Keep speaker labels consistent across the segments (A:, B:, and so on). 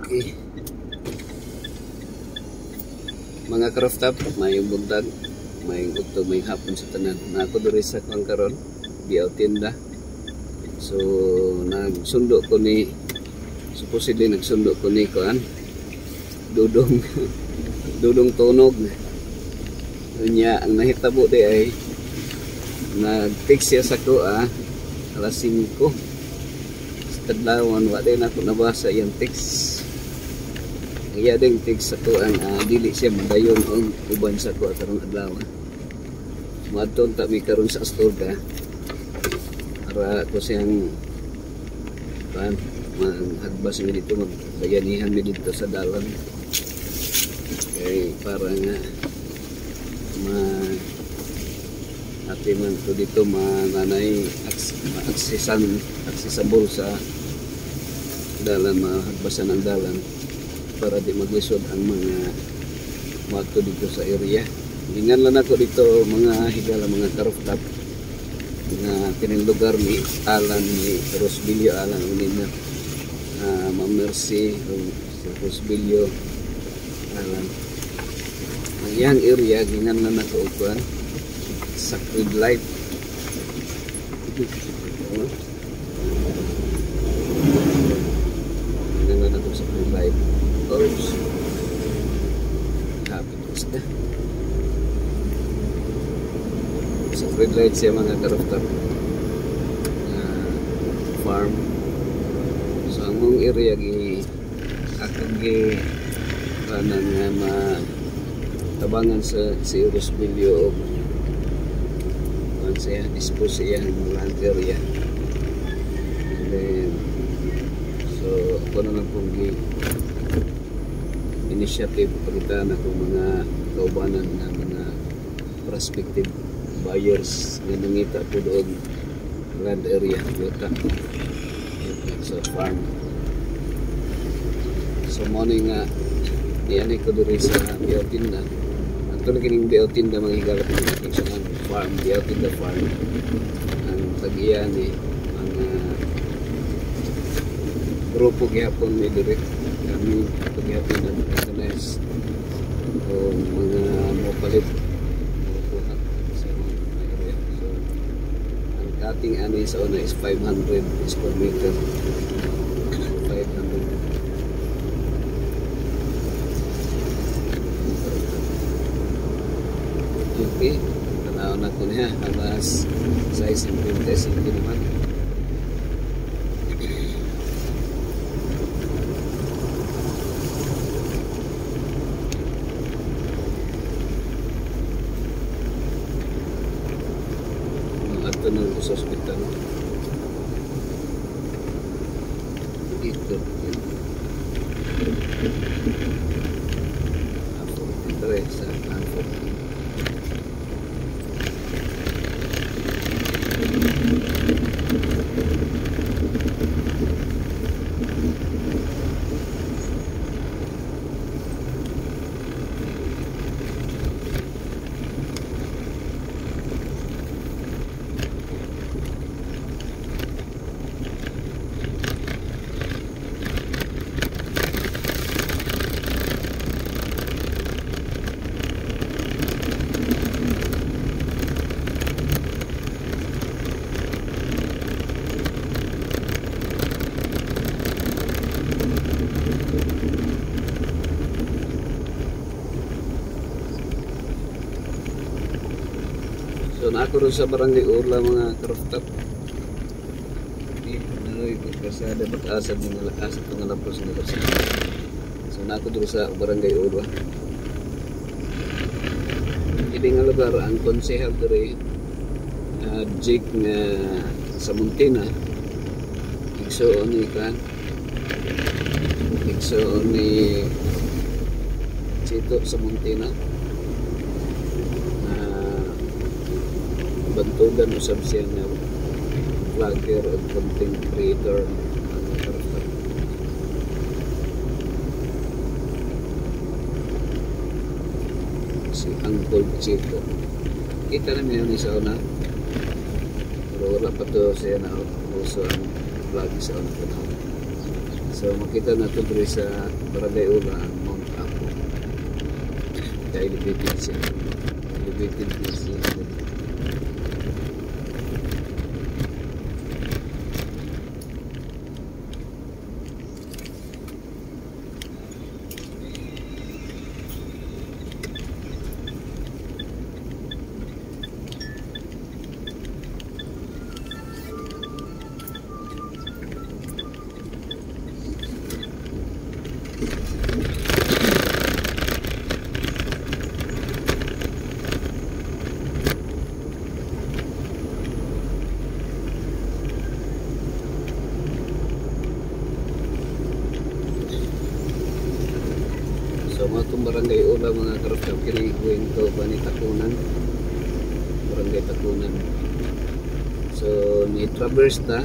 A: Okay. Mga ka-rooftop, may buntag, may utog, may hapon sa tanan. Na ako diri sa kwan karon, Biaw Tinda. So nagsundo ko ni supposedly nagsundo ko ni kuan Dudong Dudong Tunog. Unya ang nahitabo di ay nag-text siya sa ko alas 5 sa kadlawan, wa din ako nabasa yung text. Iya ding text sa ko ang dili siya madayon ang uban sa ko karong adlaw. Madton ta mi karon sa Astorga para ko siyang maghagbas mi dito, magbayanihan mi dito sa dalan. Okay, para nga ati man to dito mananay accessible sa dalan, mahagbasan ang dalan para di maglisod ang mga mato dito sa area. Ingan lang ako dito mga higala, mga ka-rooftop nga kining lugar ni Alan ni Rosbilio Alan unina Ma'am Mercy Rosbilio Alan. Ang iyang area gingan na nako upan Sacred Light. Gingan na nako Sacred Light. Oops. Happiness na. Sacred Light siya mga ka-rooftop farm. So ang mong area akong kanan nga matabangan sa si Rosbilio o siya dispose siya ng land area. And then so ako naman pong initiative pagkitaan ako mga kaubanan na mga prospective buyers nga nangita po doon land area yuta sa farm. So morning nga iyan ko diri sa Biaw Tinda. Actually kining Biaw Tinda manghigala ko sa farm, Biaw Tinda farm. Ang tag-iyan ang grupo gyapon mi diri kami pagyapon na organize o mga mopalit ating ani sa una is 500 square meter. 500. Okay, tanaw na ko niya alas 6:50 naman. Ito na sa hospital dito 43 sa Anfort. So nako rin sa Barangay Urla mga ka-rooftop. Nanoy kasada pag-asad ng lakas at mga lapos ng lakas. So nako rin sa Barangay Urla. Hindi nga lugar ang konsehal diri Jake nga sa Muntina. Igsoon ni Chito sa Muntina. Bantugan usab siya nga vlogger o content creator ang ka-rooftop. Si Uncle Chito. Kita namin yun sa una. Pero wala pa to siya na uso ang vlog sa una. So makita na ito diri sa Barangay Ula ang Mount Apo. Elevated siya. Elevated siya. So mga itong Barangay Ula mga karaftab kinikwento pa ni Takunan, Barangay Takunan. So ni traverse ta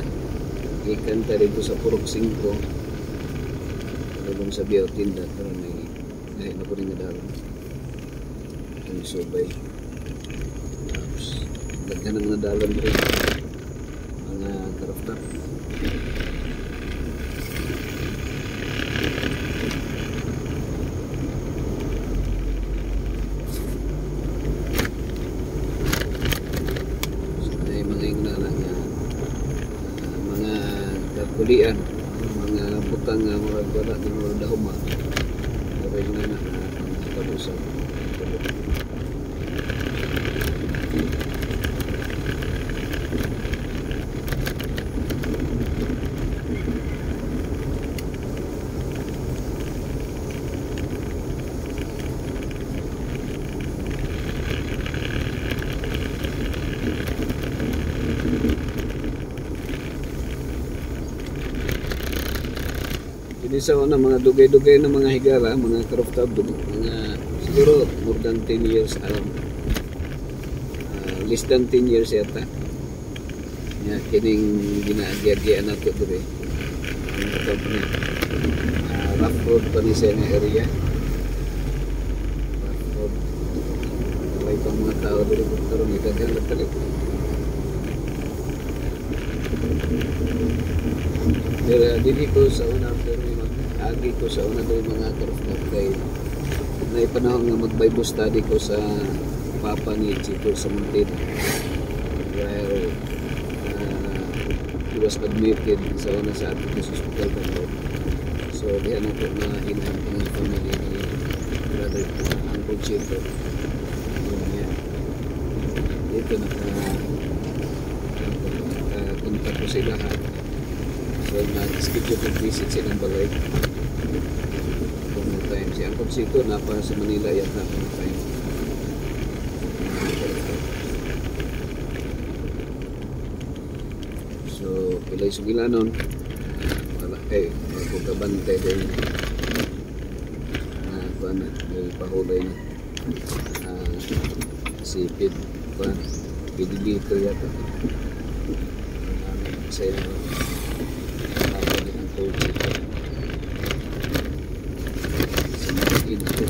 A: ikan ta dito sa Purok 5 lubong sa Biao Tinda pero may dahil na po rin nadalang ang subay. Tapos daghan ng nadalang rin mga karaftab. Kulian mga butang nga murag wala di murag dahuma pero yung na pangkabusan sa una mga dugay-dugay na mga higala, mga karaftab, mga siguro more than 10 years alam. Less than 10 years yata. Nga kining ginaagya-agyan nato diri. Ang tawag niya. Rough road pa ni sa area. Rough road. May pang mga tao diri karon ni daghan talit. Pero dili ko sa una pero agi ko sa una doon mga karaftab kay na panahon nga mag-Bible study ko sa Papa ni Chito sa Montid. While he was admitted sa una sa Adventist Hospital Bangor. So diyan ako na hinahang ang family ni brother Uncle Chito. Dito naka-contact ko sila ha. So nag-schedule ng visit silang balay. Kung time si Uncle Chito napa sa Manila yata kung time. So pilay sugilanon wala kay magkabantay din kuan ay pahulay na si Pid kuan Pidilito yata sa ang coach sa Pidilito.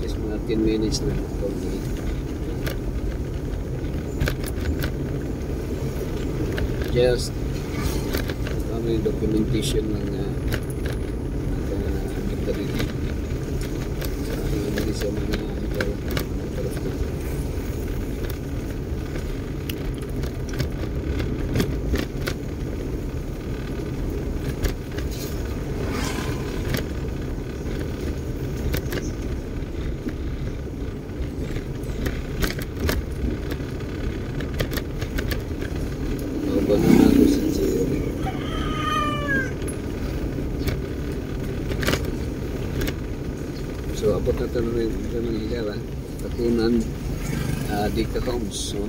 A: Just mga 10 minutes na just kami documentation ng nagdalili sa mga so abot na ito naman higala Katunan di ka homes, no?